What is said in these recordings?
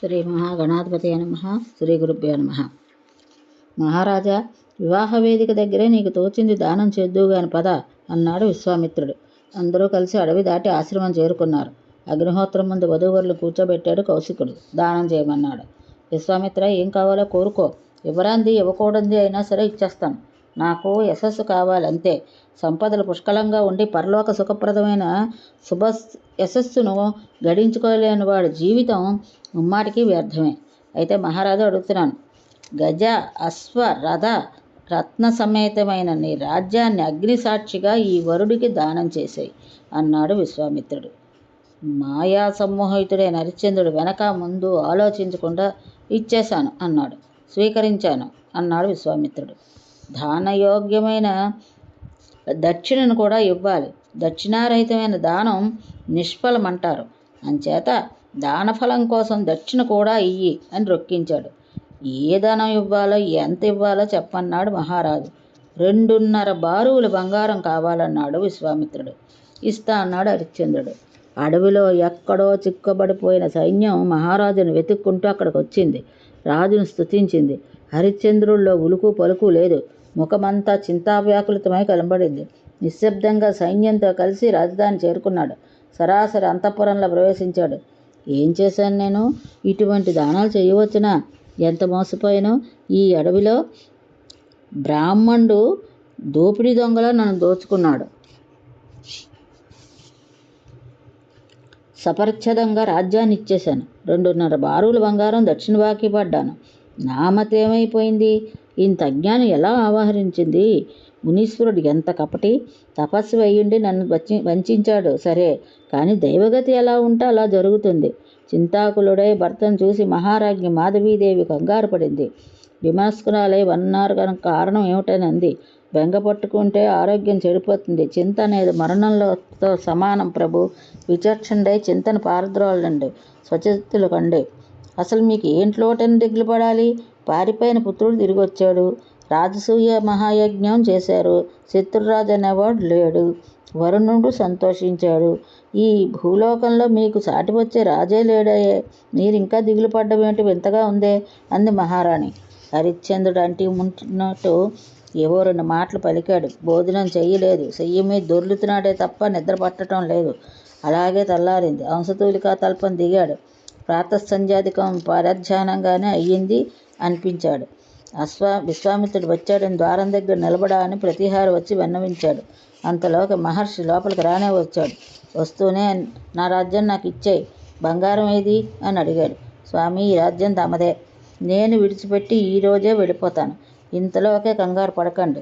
శ్రీ మహాగణాధిపతి నమః. శ్రీ గురుభ్యో నమః. మహారాజా, వివాహ వేదిక దగ్గరే నీకు తోచింది దానం చేద్దువుగాని పద అన్నాడు విశ్వామిత్రుడు. అందరూ కలిసి అడవి దాటి ఆశ్రమం చేరుకున్నారు. అగ్నిహోత్రం ముందు వధూవరులు కూర్చోబెట్టాడు కౌశికుడు. దానం చేయమన్నాడు. విశ్వామిత్ర, ఏం కావాలో కోరుకో, ఇవ్వరాంది ఇవ్వకూడంది అయినా సరే ఇచ్చేస్తాను. నాకు యశస్సు కావాలంతే. సంపదలు పుష్కలంగా ఉండి పరలోక సుఖప్రదమైన శుభ యశస్సును గడించుకోలేని వాడి జీవితం ముమ్మాటికి వ్యర్థమే. అయితే మహారాజు అడుగుతున్నాను, గజ అశ్వ రథ రత్న సమేతమైన నీ రాజ్యాన్ని అగ్నిసాక్షిగా ఈ వరుడికి దానం చేసేయి అన్నాడు విశ్వామిత్రుడు. మాయా సమ్మోహితుడైన హరిశ్చంద్రుడు వెనక ముందు ఆలోచించకుండా ఇచ్చేశాను అన్నాడు. స్వీకరించాను అన్నాడు విశ్వామిత్రుడు. దానయోగ్యమైన దక్షిణను కూడా ఇవ్వాలి. దక్షిణారహితమైన దానం నిష్ఫలమంటారు. అంచేత దానఫలం కోసం దక్షిణ కూడా ఇయ్యి అని రొక్కించాడు. ఏ దానం ఇవ్వాలో ఎంత ఇవ్వాలో చెప్పన్నాడు మహారాజు. 2.5 బారువులు బంగారం కావాలన్నాడు విశ్వామిత్రుడు. ఇస్తా అన్నాడు హరిశ్చంద్రుడు. అడవిలో ఎక్కడో చిక్కబడిపోయిన సైన్యం మహారాజును వెతుక్కుంటూ అక్కడికి వచ్చింది. రాజును స్తుతించింది. హరిశ్చంద్రుల్లో ఉలుకు పలుకు లేదు. ముఖమంతా చింతావ్యాకులితమై కనబడింది. నిశ్శబ్దంగా సైన్యంతో కలిసి రాజధాని చేరుకున్నాడు. సరాసరి అంతఃపురంలో ప్రవేశించాడు. ఏం చేశాను నేను? ఇటువంటి దానాలు చేయవచ్చునా? ఎంత మోసపోయాను! ఈ అడవిలో బ్రాహ్మణుడు దోపిడీ దొంగలా నన్ను దోచుకున్నాడు. సపరిచ్ఛదంగా రాజ్యాన్ని ఇచ్చేశాను. 2.5 బారువుల బంగారం దక్షిణ బాకీ పడ్డాను. నా మతేమైపోయింది? ఇంత అజ్ఞానం ఎలా ఆవహరించింది? మునీశ్వరుడు ఎంత కపటి! తపస్సు అయ్యుండి నన్ను వంచాడు సరే, కానీ దైవగతి ఎలా ఉంటే అలా జరుగుతుంది. చింతాకులుడై భర్తను చూసి మహారాజ్ఞి మాధవీదేవి కంగారు పడింది. విమస్కురాలై వన్నారు కనుక కారణం ఏమిటనంది. బెంగ పట్టుకుంటే ఆరోగ్యం చెడిపోతుంది. చింత అనేది మరణంతో సమానం ప్రభు. విచక్షణుడై చింతను పారద్రోలండి, స్వచిత్తులు కండి. అసలు మీకు ఏంట్లోటని దిగులు పడాలి? పారిపోయిన పుత్రుడు తిరిగి వచ్చాడు. రాజసూయ మహాయజ్ఞం చేశారు. శత్రురాజు అనేవాడు లేడు. వరుణుడు సంతోషించాడు. ఈ భూలోకంలో మీకు సాటి వచ్చే రాజే లేడయే. మీరు ఇంకా దిగులు పడ్డం ఏంటి? వింతగా ఉందే అంది మహారాణి. హరిశ్చంద్రుడు అంటి ఉంటున్నట్టు ఏవో 2 మాటలు పలికాడు. భోజనం చెయ్యలేదు. చెయ్యి మీద దొర్లుతున్నాడే తప్ప నిద్ర పట్టడం లేదు. అలాగే తెల్లారింది. అంశతూలికా తల్పం దిగాడు. ప్రాతఃసంధ్యాధికం పరధ్యానంగానే అయ్యింది అనిపించాడు. విశ్వామిత్రుడు వచ్చాడని ద్వారం దగ్గర నిలబడా అని ప్రతిహారి వచ్చి విన్నవించాడు. అంతలోకి మహర్షి లోపలికి రానే వచ్చాడు. వస్తూనే, నా రాజ్యం నాకు ఇచ్చేయి, బంగారం ఏది అని అడిగాడు. స్వామి, ఈ రాజ్యం తమదే. నేను విడిచిపెట్టి ఈరోజే వెళ్ళిపోతాను. ఇంతలోకే కంగారు పడకండి.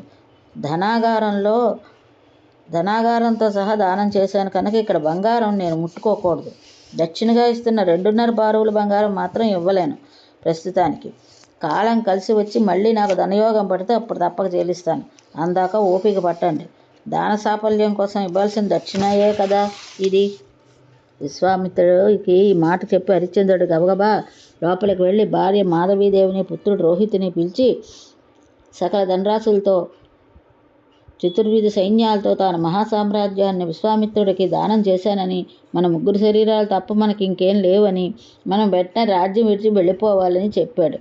ధనాగారంతో సహా దానం చేశాను కనుక ఇక్కడ బంగారం నేను ముట్టుకోకూడదు. దక్షిణగా ఇస్తున్న 2.5 బారువుల బంగారం మాత్రం ఇవ్వలేను ప్రస్తుతానికి. కాలం కలిసి వచ్చి మళ్ళీ నాకు ధనయోగం పడితే అప్పుడు తప్పక చెల్లిస్తాను. అందాక ఓపిక పట్టండి. దాన సాఫల్యం కోసం ఇవ్వాల్సిన దక్షిణయే కదా ఇది. విశ్వామిత్రుడికి ఈ మాట చెప్పి హరిశ్చంద్రుడు గబగబా లోపలికి వెళ్ళి భార్య మాధవీదేవిని, పుత్రుడు రోహితుని పిలిచి సకల ధనరాశులతో, చతుర్విధ సైన్యాలతో తాను మహాసామ్రాజ్యాన్ని విశ్వామిత్రుడికి దానం చేశానని, మన 3 శరీరాలు తప్ప మనకి ఇంకేం లేవని, మనం వెంటనే రాజ్యం విడిచి వెళ్ళిపోవాలని చెప్పాడు.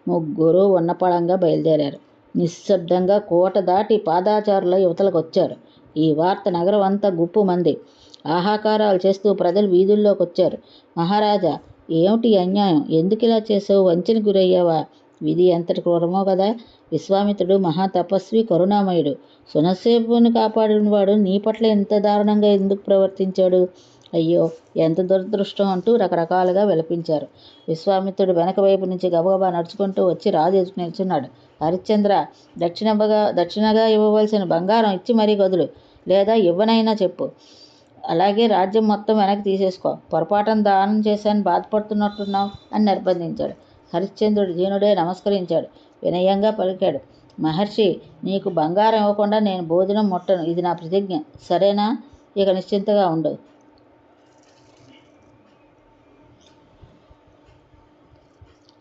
3 ఉన్నపళంగా బయలుదేరారు. నిశ్శబ్దంగా కోట దాటి పాదాచారుల యువతలకు వచ్చారు. ఈ వార్త నగరం అంతా గుప్పుమంది. ఆహాకారాలు చేస్తూ ప్రజలు వీధుల్లోకి వచ్చారు. మహారాజా, ఏమిటి అన్యాయం? ఎందుకు ఇలా చేసావు? వంచన గురయ్యావా? విధి ఎంతటి క్రూరమో కదా. విశ్వామిత్రుడు మహాతపస్వి, కరుణామయుడు, సునసేపుని కాపాడినవాడు నీ పట్ల ఎంత దారుణంగా ఎందుకు ప్రవర్తించాడు? అయ్యో, ఎంత దురదృష్టం అంటూ రకరకాలుగా విలపించారు. విశ్వామిత్రుడు వెనక వైపు నుంచి గబగబా నడుచుకుంటూ వచ్చి రాజు ఎదుటి నిల్చున్నాడు. హరిశ్చంద్ర, దక్షిణగా ఇవ్వవలసిన బంగారం ఇచ్చి మరీ గదులు, లేదా ఇవ్వనైనా చెప్పు. అలాగే రాజ్యం మొత్తం వెనక్కి తీసేసుకో. పొరపాటున దానం చేశాను, బాధపడుతున్నట్టున్నావు అని నిర్బంధించాడు. హరిశ్చంద్రుడు దీనుడే నమస్కరించాడు. వినయంగా పలికాడు, మహర్షి, నీకు బంగారం ఇవ్వకుండా నేను భోజనం ముట్టను. ఇది నా ప్రతిజ్ఞ. సరేనా? ఇక నిశ్చింతగా ఉండు.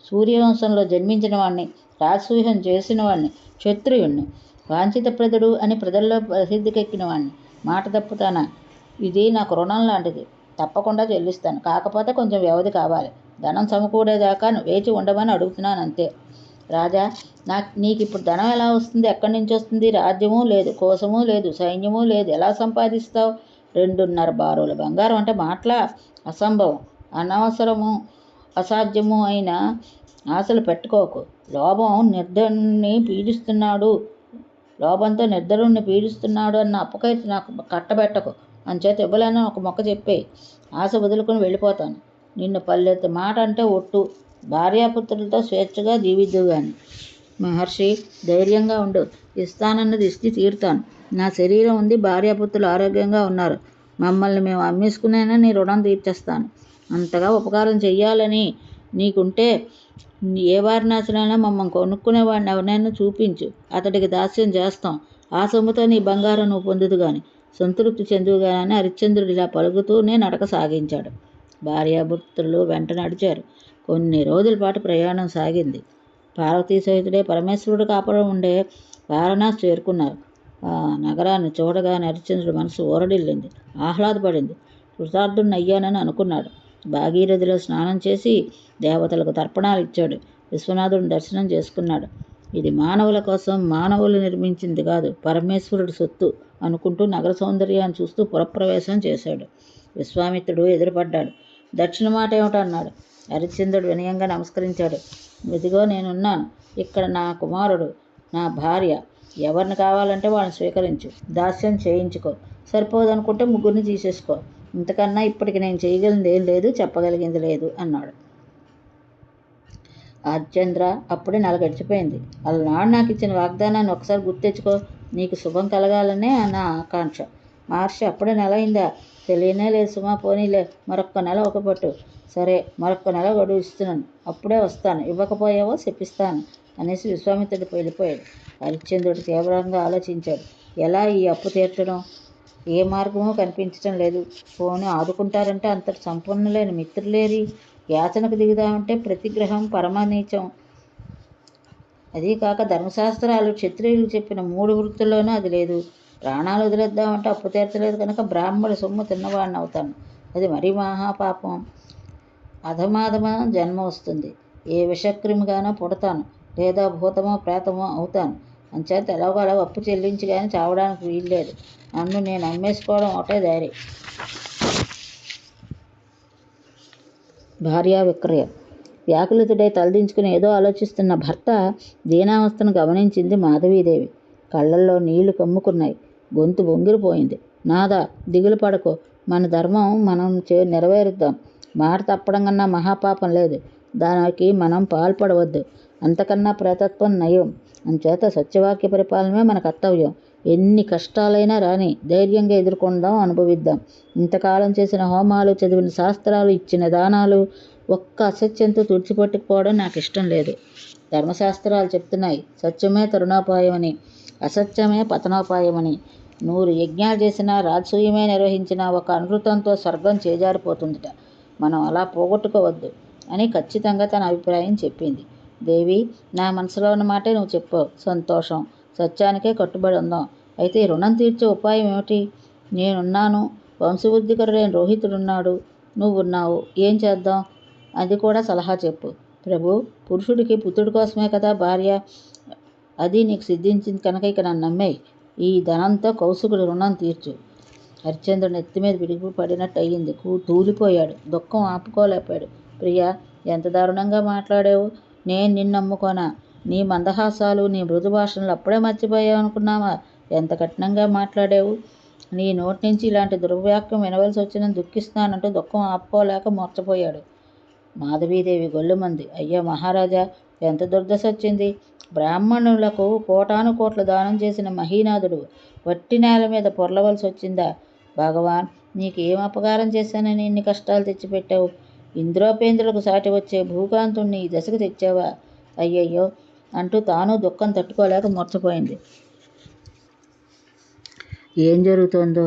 సూర్యవంశంలో జన్మించిన వాణ్ణి, రాజసూయం చేసిన వాణ్ణి, క్షత్రియుణ్ణి, వాంఛితప్రదుడు అని ప్రజల్లో ప్రసిద్ధికెక్కిన వాణ్ణి. మాట తప్పుతానా? ఇది నాకు రుణం లాంటిది. తప్పకుండా చెల్లిస్తాను. కాకపోతే కొంచెం వ్యవధి కావాలి. ధనం సమకూడేదాకా వేచి ఉండమని అడుగుతున్నాను అంతే. రాజా, నీకు ఇప్పుడు ధనం ఎలా వస్తుంది? ఎక్కడి నుంచి వస్తుంది? రాజ్యము లేదు, కోసము లేదు, సైన్యము లేదు, ఎలా సంపాదిస్తావు? 2.5 బారుల బంగారం అంటే మాటలా? అసంభవం, అనవసరము, అసాధ్యము అయిన ఆశలు పెట్టుకోకు. లోభంతో నిర్ధరుణ్ణి పీడిస్తున్నాడు అన్న అప్పకైతే నాకు కట్టబెట్టకు. అంచేత ఇవ్వలేని ఒక మొక్క చెప్పేయి, ఆశ వదులుకొని వెళ్ళిపోతాను. నిన్ను పల్లెత్తి మాట అంటే ఒట్టు. భార్యాపుత్రులతో స్వేచ్ఛగా జీవిద్దు గాని. మహర్షి, ధైర్యంగా ఉండు. ఇస్తానన్నది ఇచ్చి తీరుతాను. నా శరీరం ఉంది, భార్యాపుత్రులు ఆరోగ్యంగా ఉన్నారు. మమ్మల్ని మేము అమ్మేసుకునైనా నీ రుణం తీర్చేస్తాను. అంతగా ఉపకారం చెయ్యాలని నీకుంటే ఏ వారణాసినైనా మమ్మల్ని కొనుక్కునేవాడిని ఎవరినైనా చూపించు. అతడికి దాస్యం చేస్తాం. ఆ సొమ్ముతో నీ బంగారం నువ్వు పొందుదు గాని, సంతృప్తి చెందువుగానని హరిశ్చంద్రుడు ఇలా పలుకుతూనే నడక సాగించాడు. భార్యాభర్తలు వెంట నడిచారు. కొన్ని రోజుల పాటు ప్రయాణం సాగింది. పార్వతీ సహితుడే పరమేశ్వరుడు కాపురం ఉండే వారణాసి చేరుకున్నారు. ఆ నగరాన్ని చూడగానే హరిశ్చంద్రుడి మనసు ఊరడిల్లింది, ఆహ్లాదపడింది. కృతార్థుడిని అయ్యానని అనుకున్నాడు. భాగీరథిలో స్నానం చేసి దేవతలకు తర్పణాలు ఇచ్చాడు. విశ్వనాథుడిని దర్శనం చేసుకున్నాడు. ఇది మానవుల కోసం, మానవులు నిర్మించింది కాదు, పరమేశ్వరుడి సొత్తు అనుకుంటూ నగర సౌందర్యాన్ని చూస్తూ పురప్రవేశం చేశాడు. విశ్వామిత్రుడు ఎదురుపడ్డాడు. దక్షిణ మాట ఏమిటన్నాడు. హరిశ్చంద్రుడు వినయంగా నమస్కరించాడు. ఇదిగో నేనున్నాను. ఇక్కడ నా కుమారుడు, నా భార్య. ఎవరిని కావాలంటే వాళ్ళని స్వీకరించు. దాస్యం చేయించుకో. సరిపోదనుకుంటే ముగ్గురిని తీసేసుకో. ఇంతకన్నా ఇప్పటికి నేను చేయగలిగింది ఏం లేదు, చెప్పగలిగింది లేదు అన్నాడు. హరిశ్చంద్ర, అప్పుడే నెల గడిచిపోయింది. అలనాడు నాకు ఇచ్చిన వాగ్దానాన్ని ఒకసారి గుర్తెచ్చుకో. నీకు శుభం కలగాలనే నా ఆకాంక్ష. మహర్షి, అప్పుడే నెల అయిందా? తెలియనే లేదు సుమా. పోనీలే, మరొక్క నెల ఒకపట్టు. సరే, మరొక్క నెల గడువు ఇస్తున్నాను. అప్పుడే వస్తాను. ఇవ్వకపోయావో శపిస్తాను అనేసి విశ్వామిత్రుడు వెళ్ళిపోయాడు. హరిశ్చంద్రుడు తీవ్రంగా ఆలోచించాడు. ఎలా ఈ అప్పు తీర్చడం? ఏ మార్గమో కనిపించడం లేదు. పోనీ ఆదుకుంటారంటే అంతటి సంపన్నులైన మిత్రులేరి? యాచనకు దిగుదామంటే ప్రతిగ్రహం పరమనీచం. అదీ కాక ధర్మశాస్త్రాలు క్షత్రియులు చెప్పిన 3 వృత్తుల్లోనూ అది లేదు. ప్రాణాలు వదిలేద్దామంటే అప్పు తీర్చలేదు కనుక బ్రాహ్మణ సొమ్ము తిన్నవాడిని అవుతాను. అది మరీ మహాపాపం. అధమాధమ జన్మ వస్తుంది. ఏ విషక్రిమిగానో పుడతాను, లేదా భూతమో ప్రేతమో అవుతాను. అంచేత ఎలాగో అప్పు చెల్లించి కానీ చావడానికి వీల్లేదు. నన్ను నేను అమ్మేసుకోవడం ఒకటే దారి. భార్యా విక్రయం. వ్యాకులితుడై తలదించుకుని ఏదో ఆలోచిస్తున్న భర్త దీనావస్థను గమనించింది మాధవీదేవి. కళ్ళల్లో నీళ్లు కమ్ముకున్నాయి. గొంతు బొంగిరిపోయింది. నాదా, దిగులు పడకో. మన ధర్మం మనం నెరవేరుద్దాం. మాట తప్పడం కన్నా మహాపాపం లేదు. దానికి మనం పాల్పడవద్దు. అంతకన్నా ప్రేతత్వం నయం. అంచేత సత్యవాక్య పరిపాలనమే మన కర్తవ్యం. ఎన్ని కష్టాలైనా రాని ధైర్యంగా ఎదుర్కొందాం, అనుభవిద్దాం. ఇంతకాలం చేసిన హోమాలు, చదివిన శాస్త్రాలు, ఇచ్చిన దానాలు ఒక్క అసత్యంతో తుడిచిపట్టుకుపోవడం నాకు ఇష్టం లేదు. ధర్మశాస్త్రాలు చెప్తున్నాయి, సత్యమే తరుణోపాయమని, అసత్యమే పతనోపాయమని. 100 యజ్ఞాలు చేసినా, రాజసూయమే నిర్వహించినా ఒక అనృతంతో స్వర్గం చేజారిపోతుందిట. మనం అలా పోగొట్టుకోవద్దు అని ఖచ్చితంగా తన అభిప్రాయం చెప్పింది. దేవి, నా మనసులో ఉన్న మాటే నువ్వు చెప్పావు. సంతోషం. సత్యానికే కట్టుబడి ఉందాం. అయితే రుణం తీర్చే ఉపాయం ఏమిటి? నేనున్నాను. వంశవృద్ధికరుడైన రోహితుడున్నాడు. నువ్వున్నావు. ఏం చేద్దాం? అది కూడా సలహా చెప్పు. ప్రభు, పురుషుడికి పుత్రుడి కోసమే కదా భార్య. అది నీకు సిద్ధించింది కనుక ఇక నన్ను నమ్మేయి. ఈ ధనంతో కౌశికుడి రుణం తీర్చు. హరిశ్చంద్రుడు నెత్తి మీద పిడిగి పడినట్టు అయ్యింది. తూలిపోయాడు. దుఃఖం ఆపుకోలేకపోయాడు. ప్రియా, ఎంత దారుణంగా మాట్లాడావు. నేను నిన్ను నమ్ముకోనా? నీ మందహాసాలు, నీ మృదు భాషణలు అప్పుడే మర్చిపోయావు అనుకున్నావా? ఎంత కఠినంగా మాట్లాడావు. నీ నోటి నుంచి ఇలాంటి దుర్వాక్యం వినవలసి వచ్చిన దుఃఖిస్తానంటూ దుఃఖం ఆపుకోలేక మూర్చపోయాడు. మాధవీదేవి గొల్లుమంది. అయ్యా మహారాజా, ఎంత దుర్దశ వచ్చింది. బ్రాహ్మణులకు కోటానుకోట్ల దానం చేసిన మహీనాథుడు వట్టి నేల మీద పొర్లవలసి వచ్చిందా? భగవాన్, నీకు ఏం అపకారం చేశానని ఇన్ని కష్టాలు తెచ్చిపెట్టావు? ఇంద్రోపేంద్రులకు సాటి వచ్చే భూకాంతుణ్ణి ఈ దశకు తెచ్చావా? అయ్యయ్యో అంటూ తాను దుఃఖం తట్టుకోలేక మూర్చపోయింది. ఏం జరుగుతోందో,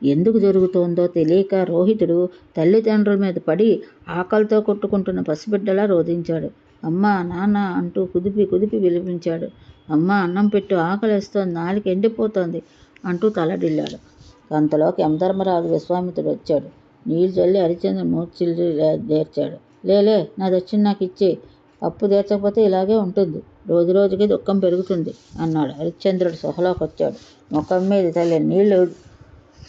ఎందుకు జరుగుతోందో తెలియక రోహితుడు తల్లిదండ్రుల మీద పడి ఆకలితో కొట్టుకుంటున్న పసిబిడ్డలా రోధించాడు. అమ్మా, నాన్న అంటూ కుదిపి విలిపించాడు. అమ్మా, అన్నం పెట్టు, ఆకలేస్తోంది, నాలిక ఎండిపోతోంది అంటూ తలడిల్లాడు. అంతలోకి యమధర్మరాజు విశ్వామిత్రుడు వచ్చాడు. నీళ్లు చల్లి హరిశ్చంద్రుని మూర్ఛిల్లి లేర్చాడు. లేలే, నా దక్షిణ నాకు ఇచ్చే. అప్పు తీర్చకపోతే ఇలాగే ఉంటుంది. రోజు రోజుకి దుఃఖం పెరుగుతుంది అన్నాడు. హరిశ్చంద్రుడు సొహలోకొచ్చాడు. ముఖం మీద నీళ్లు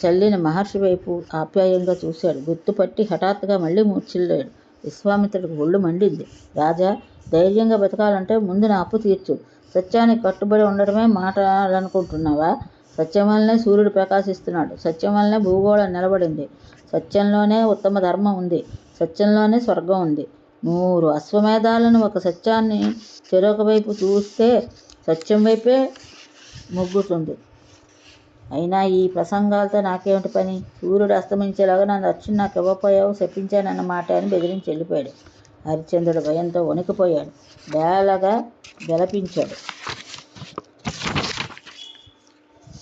చల్లిన మహర్షి వైపు ఆప్యాయంగా చూశాడు. గుర్తుపట్టి హఠాత్తుగా మళ్ళీ మూర్ఛిల్లాడు. విశ్వామిత్రుడికి ఒళ్ళు మండింది. రాజా, ధైర్యంగా బతకాలంటే ముందు నా అప్పు తీర్చు. సత్యానికి కట్టుబడి ఉండడమే మాటాలనుకుంటున్నావా? సత్యం వల్లనే సూర్యుడు ప్రకాశిస్తున్నాడు. సత్యం వల్లనే భూగోళం నిలబడింది. సత్యంలోనే ఉత్తమ ధర్మం ఉంది. సత్యంలోనే స్వర్గం ఉంది. 100 అశ్వమేధాలను ఒక సత్యాన్ని చెరొక వైపు చూస్తే సత్యం వైపే మొగ్గుతుంది. అయినా ఈ ప్రసంగాలతో నాకేమిటి పని? సూర్యుడు అస్తమించేలాగా నా దక్షిణ నాకు ఇవ్వపోయావు, శపించానన్న మాట అని బెదిరించి వెళ్ళిపోయాడు. హరిశ్చంద్రుడు భయంతో వణికిపోయాడు. బేలగా గెలపించాడు.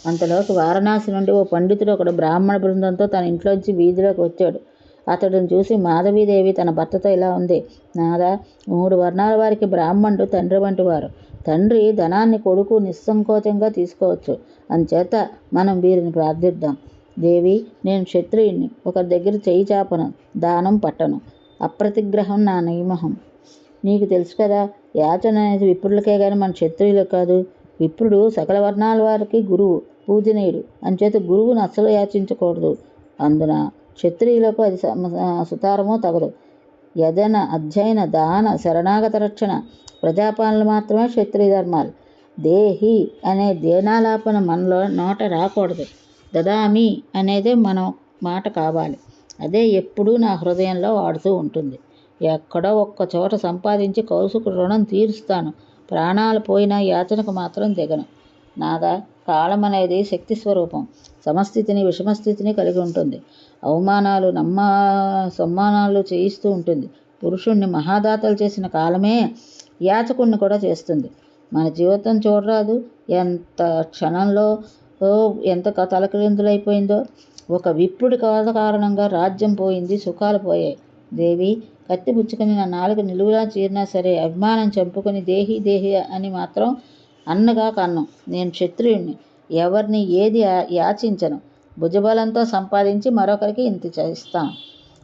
అంతలోకి వారణాసి నుండి ఓ పండితుడు ఒకడు బ్రాహ్మణ బృందంతో తన ఇంట్లోంచి వీధిలోకి వచ్చాడు. అతడిని చూసి మాధవీదేవి తన భర్తతో ఇలా ఉంది. నాదా, 3 వర్ణాల వారికి బ్రాహ్మణుడు తండ్రి వంటి వారు. తండ్రి ధనాన్ని కొడుకు నిస్సంకోచంగా తీసుకోవచ్చు. అందుచేత మనం వీరిని ప్రార్థిద్దాం. దేవి, నేను క్షత్రియుణ్ణి. ఒకరి దగ్గర చేయి చాపను, దానం పట్టను. అప్రతిగ్రహం నా నియమం. నీకు తెలుసు కదా, యాచన అనేది విప్రులకే కానీ మన క్షత్రియులకు కాదు. విప్రుడు సకల వర్ణాల వారికి గురువు, పూజనీయుడు. అంచేత గురువును అస్సలు యాచించకూడదు. అందున క్షత్రియులకు అది సుతారమో తగదు. యజన, అధ్యయన, దాన, శరణాగత రక్షణ, ప్రజాపాలనలు మాత్రమే క్షత్రియ ధర్మాలు. దేహి అనే దేనాలాపన మనలో నోట రాకూడదు. దదామి అనేదే మనం మాట కావాలి. అదే ఎప్పుడూ నా హృదయంలో వాడుతూ ఉంటుంది. ఎక్కడో ఒక్క చోట సంపాదించి కౌసుకు రుణం తీరుస్తాను. ప్రాణాలు పోయినా యాచనకు మాత్రం దిగను. నాదా, కాలం అనేది శక్తి స్వరూపం. సమస్థితిని, విషమస్థితిని కలిగి ఉంటుంది. అవమానాలు, సమ్మానాలు చేయిస్తూ ఉంటుంది. పురుషుణ్ణి మహాదాతలు చేసిన కాలమే యాచకుణ్ణి కూడా చేస్తుంది. మన జీవితం చూడరాదు, ఎంత క్షణంలో ఎంత తలకిందులైపోయిందో. ఒక విప్రుడి కారణంగా రాజ్యం పోయింది, సుఖాలు పోయాయి. దేవి, కత్తి పుచ్చుకొని నా నాలుగు నిలువులా చీరినా సరే అభిమానం చంపుకొని దేహి దేహి అని మాత్రం అన్నగా కన్నం. నేను క్షత్రియుణ్ణి. ఎవరిని ఏది యాచించను. భుజబలంతో సంపాదించి మరొకరికి ఇంత ఇస్తాను.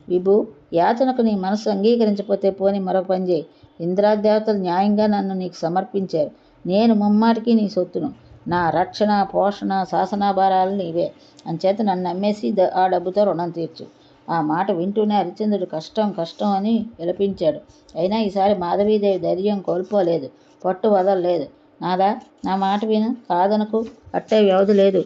విభు, యాచనకు నీ మనసు అంగీకరించకపోతే పోని మరొక పని చేయి. ఇంద్రాదేవతలు న్యాయంగా నన్ను నీకు సమర్పించారు. నేను ముమ్మాటికి నీ సొత్తును. నా రక్షణ, పోషణ, శాసనాభారాలు నీవే. అంచేత నన్ను నమ్మేసి ఆ డబ్బుతో రుణం తీర్చు. ఆ మాట వింటూనే హరిశ్చంద్రుడు కష్టం కష్టం అని విలపించాడు. అయినా ఈసారి మాధవీదేవి ధైర్యం కోల్పోలేదు, పట్టు వదలలేదు. నాదా, నా మాట విను, కాదనకు. అట్టే వ్యవధి లేదు.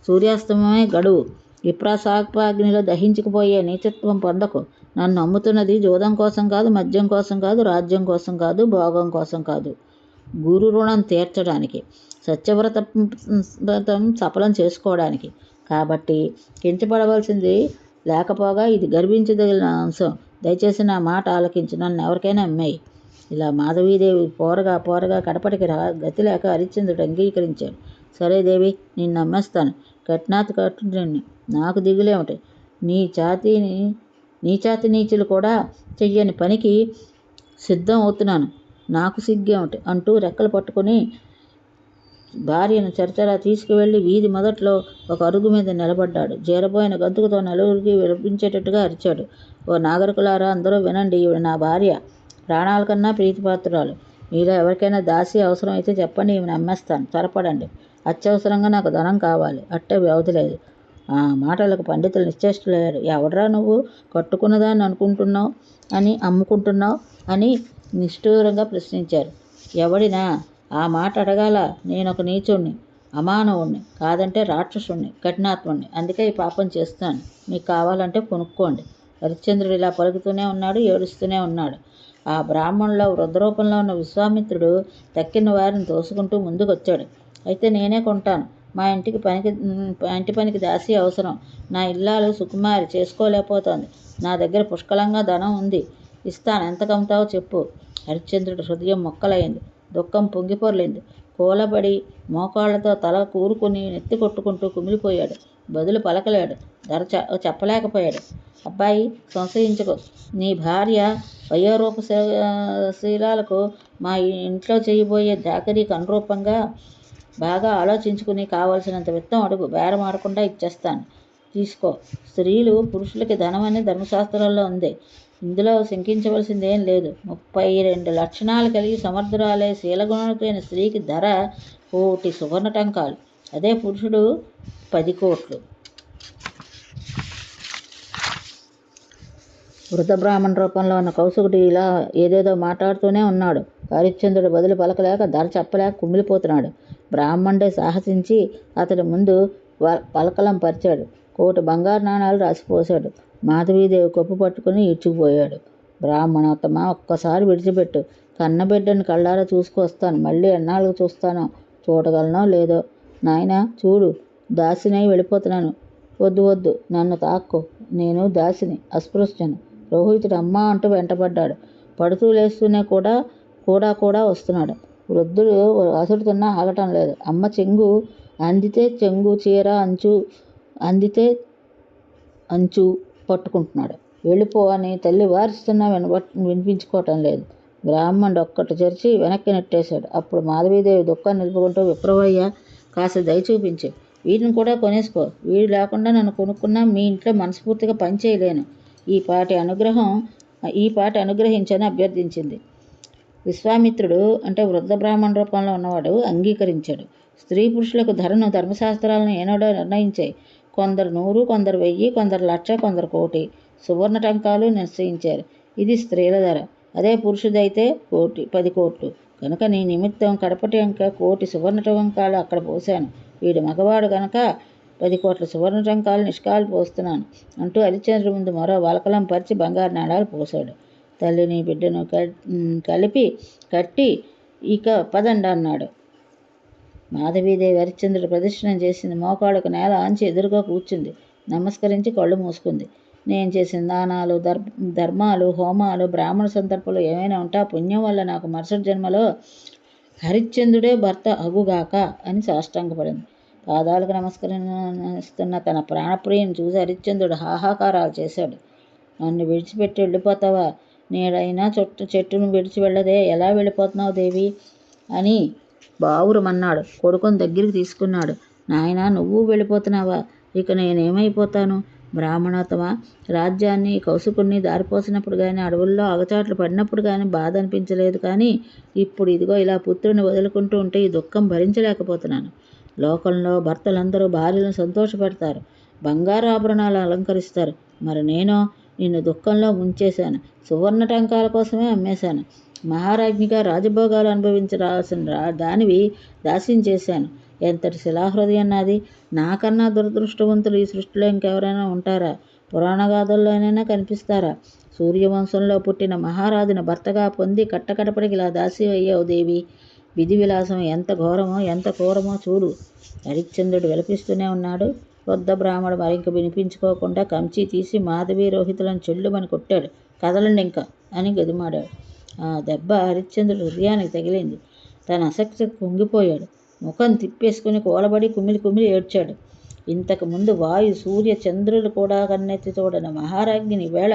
సూర్యాస్తమమే గడువు. విప్రాసాగ్నిలో దహించుకుపోయే నీచత్వం పొందకు. నన్ను అమ్ముతున్నది జోదం కోసం కాదు, మద్యం కోసం కాదు, రాజ్యం కోసం కాదు, భోగం కోసం కాదు. గురు రుణం తీర్చడానికి, సత్యవ్రతం సఫలం చేసుకోవడానికి. కాబట్టి కించపడవలసింది లేకపోగా ఇది గర్వించదగిన అంశం. దయచేసి నా మాట ఆలకించు. నన్ను ఎవరికైనా అమ్మాయి. ఇలా మాధవీదేవి పోరగా కడపటికి గతి లేక హరిశ్చంద్రుడు అంగీకరించాడు. సరే దేవి, నిన్ను నమ్మేస్తాను. కట్నాతి కట్టుని నాకు దిగులేమిటి? నీచాతి నీచులు కూడా చెయ్యని పనికి సిద్ధం అవుతున్నాను. నాకు సిగ్గేమిటి అంటూ రెక్కలు పట్టుకుని భార్యను చరచరా తీసుకువెళ్ళి వీధి మొదట్లో ఒక అరుగు మీద నిలబడ్డాడు. చేరబోయిన గంతుకుతో నలుగురికి వినిపించేటట్టుగా అరిచాడు. ఓ నాగరికులారా, అందరూ వినండి. ఈవిడ నా భార్య, ప్రాణాల కన్నా ప్రీతిపాత్రురాలు. మీలో ఎవరికైనా దాసి అవసరం అయితే చెప్పండి, ఈమెను అమ్మేస్తాను. త్వరపడండి. అత్యవసరంగా నాకు ధనం కావాలి. అట్టే వ్యవధి లేదు. ఆ మాటలకు పండితులు నిశ్చేష్టులయ్యారు. ఎవడరా నువ్వు? కట్టుకున్నదాన్ని అనుకుంటున్నావు అని అమ్ముకుంటున్నావు అని నిష్ఠూరంగా ప్రశ్నించారు. ఎవడినా ఆ మాట అడగాల? నేనొక నీచుణ్ణి, అమానవుణ్ణి, కాదంటే రాక్షసుణ్ణి, కఠినాత్ముణ్ణి. అందుకే ఈ పాపం చేస్తాను. మీకు కావాలంటే కొనుక్కోండి. హరిశ్చంద్రుడు ఇలా పలుకుతూనే ఉన్నాడు, ఏడుస్తూనే ఉన్నాడు. ఆ బ్రాహ్మణులో వృద్ధరూపంలో ఉన్న విశ్వామిత్రుడు తక్కిన వారిని తోసుకుంటూ ముందుకొచ్చాడు. అయితే నేనే కొంటాను. మా ఇంటి పనికి దాసి అవసరం. నా ఇల్లాలు సుకుమారి, చేసుకోలేకపోతోంది. నా దగ్గర పుష్కలంగా ధనం ఉంది, ఇస్తాను. ఎంత కమ్ముతావో చెప్పు. హరిశ్చంద్రుడు హృదయం మొక్కలైంది. దుఃఖం పొంగిపొర్లింది. కూలబడి మోకాళ్లతో తల కూరుకుని నెత్తి కొట్టుకుంటూ కుమిలిపోయాడు. బదులు పలకలేడు, ధర చెప్పలేకపోయాడు. అబ్బాయి, సంశయించుకో. నీ భార్య వయోరూపశీలాలకు మా ఇంట్లో చేయబోయే దాకరీకి అనురూపంగా బాగా ఆలోచించుకుని కావలసినంత విత్తం అడుగు. బేరం ఆడకుండా ఇచ్చేస్తాను. తీసుకో. స్త్రీలు పురుషులకి ధనమని ధర్మశాస్త్రాల్లో ఉంది. ఇందులో శంకించవలసిందేం లేదు. 32 లక్షణాలు కలిగి సమర్థురాలే శీలగుణులైన స్త్రీకి ధర 1 కోటి సువర్ణ టంకాలు. అదే పురుషుడు 10 కోట్లు. వృద్ధ బ్రాహ్మణ రూపంలో ఉన్న కౌశికుడు ఇలా ఏదేదో మాట్లాడుతూనే ఉన్నాడు. హరిశ్చంద్రుడు బదులు పలకలేక, ధర చెప్పలేక కుమిలిపోతున్నాడు. బ్రాహ్మణుడే సాహసించి అతడి ముందు పలకలం పరిచాడు. 1 కోటి బంగారు నాణాలు రాసిపోశాడు. మాధవీదేవి కొప్పు పట్టుకుని ఈడ్చుకుపోయాడు. బ్రాహ్మణోత్తమ, ఒక్కసారి విడిచిపెట్టు. కన్నబిడ్డని కళ్ళారా చూసుకొస్తాను. మళ్ళీ ఎన్నాళ్ళకు చూస్తానో, చూడగలనో లేదో. నాయనా చూడు, దాసినై వెళ్ళిపోతున్నాను. వద్దు వద్దు, నన్ను తాక్కో. నేను దాసిని, అస్పృశ్యను. రోహితుడు అమ్మా అంటూ వెంటబడ్డాడు. పడుతూ లేస్తూనే కూడా వస్తున్నాడు. వృద్ధుడు అసురుతున్నా ఆగటం లేదు. అమ్మ చెంగు అందితే చెంగు, చీర అందితే అంచు పట్టుకుంటున్నాడు. వెళ్ళిపో అని తల్లి వారిస్తున్నా వినిపించుకోవటం లేదు. బ్రాహ్మణుడు ఒక్కటి చేర్చి వెనక్కి నెట్టేశాడు. అప్పుడు మాధవీదేవి దుఃఖం నిలుపుకుంటూ, విప్రవయ్య, కాస్త దయ చూపించు. వీటిని కూడా కొనేసుకో. వీడు లేకుండా నన్ను కొనుక్కున్నా మీ ఇంట్లో మనస్ఫూర్తిగా పనిచేయలేను. ఈ పాటి అనుగ్రహించని అభ్యర్థించింది. విశ్వామిత్రుడు అంటే వృద్ధ బ్రాహ్మణ రూపంలో ఉన్నవాడు అంగీకరించాడు. స్త్రీ పురుషులకు ధరను ధర్మశాస్త్రాలను ఏనాడో నిర్ణయించాయి. కొందరు 100, కొందరు 1000, కొందరు 1,00,000, కొందరు 1 కోటి సువర్ణ టంకాలు నిశ్చయించారు. ఇది స్త్రీల ధర. అదే పురుషుదైతే 10 కోట్లు. కనుక నీ నిమిత్తం కడపటి అంక 1 కోటి సువర్ణ టంకాలు అక్కడ పోశాను. వీడు మగవాడు కనుక 10 కోట్ల సువర్ణ టంకాలు నిష్కాలు పోస్తున్నాను అంటూ హరిశ్చంద్రుడి ముందు మరో వలకలం పరిచి బంగారు నాణాలు పోశాడు. తల్లిని బిడ్డను కలిపి కట్టి ఇక పదండి అన్నాడు. మాధవీదేవి హరిశ్చంద్రుడు ప్రదక్షిణం చేసింది. మోకాళ్ళకు నేల ఆంచి ఎదురుగా కూర్చుంది. నమస్కరించి కళ్ళు మూసుకుంది. నేను చేసిన దానాలు, ధర్మాలు, హోమాలు, బ్రాహ్మణ సంతర్పణలు ఏమైనా ఉంటే ఆ పుణ్యం వల్ల నాకు మరుసటి జన్మలో హరిశ్చంద్రుడే భర్త అగుగాక అని సాష్టాంగపడింది. పాదాలకు నమస్కరిస్తున్న తన ప్రాణప్రియుని చూసి హరిశ్చంద్రుడు హాహాకారాలు చేశాడు. నన్ను విడిచిపెట్టి వెళ్ళిపోతావా? నేడైనా చెట్టును విడిచి వెళ్ళదే ఎలా వెళ్ళిపోతున్నావు దేవి అని బావురమన్నాడు. కొడుకుని దగ్గరికి తీసుకున్నాడు. నాయనా, నువ్వు వెళ్ళిపోతున్నావా? ఇక నేనేమైపోతాను? బ్రాహ్మణోత్తమ, రాజ్యాన్ని, కౌశికుణ్ణి దారిపోసినప్పుడు కానీ, అడవుల్లో అగచాట్లు పడినప్పుడు కానీ బాధ అనిపించలేదు. కానీ ఇప్పుడు ఇదిగో ఇలా పుత్రుని వదులుకుంటూ ఉంటే ఈ దుఃఖం భరించలేకపోతున్నాను. లోకంలో భర్తలందరూ భార్యలను సంతోషపెడతారు, బంగారు ఆభరణాలు అలంకరిస్తారు. మరి నేను నిన్ను దుఃఖంలో ముంచేశాను. సువర్ణ టంకాల కోసమే అమ్మేశాను. మహారాజ్ఞిగా రాజభోగాలు అనుభవించరాల్సిన దానివి దాసించేశాను. ఎంతటి శిలాహృదయం నాది! నాకన్నా దురదృష్టవంతులు ఈ సృష్టిలో ఇంకెవరైనా ఉంటారా? పురాణగాథల్లోనైనా కనిపిస్తారా? సూర్యవంశంలో పుట్టిన మహారాజును భర్తగా పొంది కట్టకడపడికి ఇలా దాసి అయ్యావు దేవి. విధి విలాసం ఎంత ఘోరమో, ఎంత క్రూరమో చూడు. హరిశ్చంద్రుడు విలపిస్తూనే ఉన్నాడు. వృద్ధ బ్రాహ్మడు మరింక వినిపించుకోకుండా కంచి తీసి మాధవి రోహితులను చెల్లుమని కొట్టాడు. కదలండి ఇంకా అని గదిమాడాడు. ఆ దెబ్బ హరిశ్చంద్రుడు హృదయానికి తగిలింది. తన అసక్తికి కుంగిపోయాడు. ముఖం తిప్పేసుకుని కూలబడి కుమిలి ఏడ్చాడు. ఇంతకుముందు వాయు, సూర్య, చంద్రులు కూడా కన్నెత్తి చూడని మహారాజ్ఞిని వేళ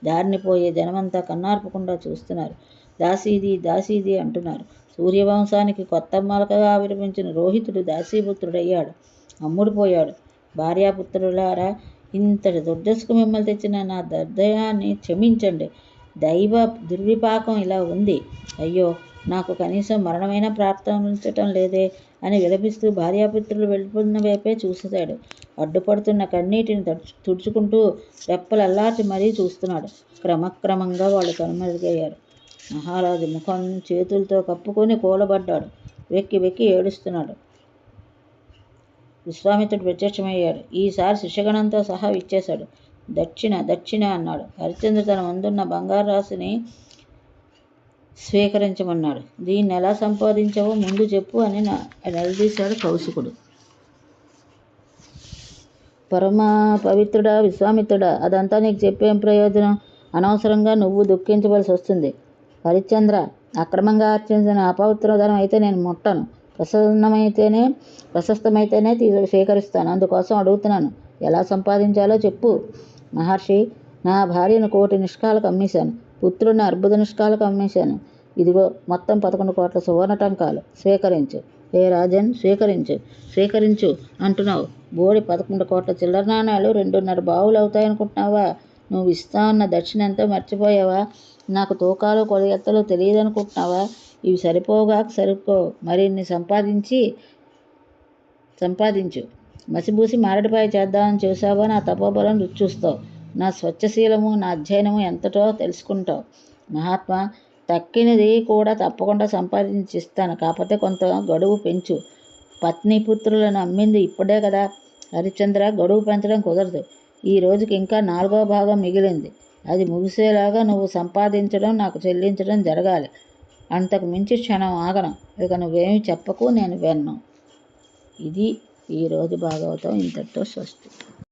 దారిని పోయే జనమంతా కన్నార్పకుండా చూస్తున్నారు. దాసీది దాసీది అంటున్నారు. సూర్యవంశానికి కొత్త మలకగా విరమించిన రోహితుడు దాసీపుత్రుడయ్యాడు. అమ్ముడుపోయాడు. భార్యాపుత్రులారా, ఇంతటి దుర్దశకు మిమ్మల్ని తెచ్చిన నా దర్దయాన్ని క్షమించండి. దైవ దుర్విపాకం ఇలా ఉంది. అయ్యో, నాకు కనీసం మరణమైనా ప్రాప్తించటం లేదే అని విలపిస్తూ భార్యాపుత్రులు వెళ్ళిపోతున్న వైపే చూసాడు. అడ్డుపడుతున్న కన్నీటిని తుడుచుకుంటూ రెప్పలల్లార్చి మరీ చూస్తున్నాడు. క్రమక్రమంగా వాళ్ళు కనుమరుగయ్యారు. మహారాజు ముఖం చేతులతో కప్పుకొని కూలబడ్డాడు. వెక్కి వెక్కి ఏడుస్తున్నాడు. విశ్వామిత్రుడు ప్రత్యక్షమయ్యాడు. ఈసారి శిష్యగణంతో సహా ఇచ్చేశాడు. దక్షిణ దక్షిణ అన్నాడు. హరిశ్చంద్రుడు తన ముందున్న బంగారు రాశిని స్వీకరించమన్నాడు. దీన్ని ఎలా సంపాదించావో ముందు చెప్పు అని నిలదీశాడు కౌశికుడు. పరమ పవిత్రుడా విశ్వామిత్రుడా, అదంతా నీకు చెప్పేం ప్రయోజనం? అనవసరంగా నువ్వు దుఃఖించవలసి వస్తుంది. హరిశ్చంద్ర, అక్రమంగా ఆర్జించిన అపవిత్రధనం అయితే నేను ముట్టను. ప్రశస్తమైతేనే స్వీకరిస్తాను. అందుకోసం అడుగుతున్నాను, ఎలా సంపాదించాలో చెప్పు. మహర్షి, నా భార్యను 1 కోటి నిష్కాలకు అమ్మేశాను. పుత్రుడిని అర్బుద నిష్కాలకు అమ్మేశాను. ఇదిగో మొత్తం 11 కోట్ల సువర్ణ టంకాలు. స్వీకరించు. ఏ రాజన్, స్వీకరించు అంటున్నావు. బోడి 11 కోట్ల చిల్లర నాణాలు 2.5 బావులు అవుతాయనుకుంటున్నావా? నువ్వు ఇస్తా ఉన్న దక్షిణ ఎంతో మర్చిపోయావా? నాకు తూకాలు కొలెత్తలు తెలియదనుకుంటున్నావా? ఇవి సరిపో మరిన్ని సంపాదించు. మసిబూసి మారడిపాయ చేద్దామని చూసావో నా తపోబలం రుచి చూస్తావు. నా స్వచ్ఛశీలము నా అధ్యయనము ఎంతటో తెలుసుకుంటావు. మహాత్మా, తక్కినది కూడా తప్పకుండా సంపాదించిస్తాను. కాకపోతే కొంత గడువు పెంచు. పత్నిపుత్రులను అమ్మింది ఇప్పుడే కదా. హరిశ్చంద్ర, గడువు పెంచడం కుదరదు. ఈ రోజుకి ఇంకా 4వ భాగం మిగిలింది. అది ముగిసేలాగా నువ్వు సంపాదించడం నాకు చెల్లించడం జరగాలి. అంతకు మించి క్షణం ఆగను. ఇక నువ్వేమీ చెప్పకు, నేను విన్ను. ఇది ఈరోజు భాగవతం. ఇంతటితో స్వస్తి.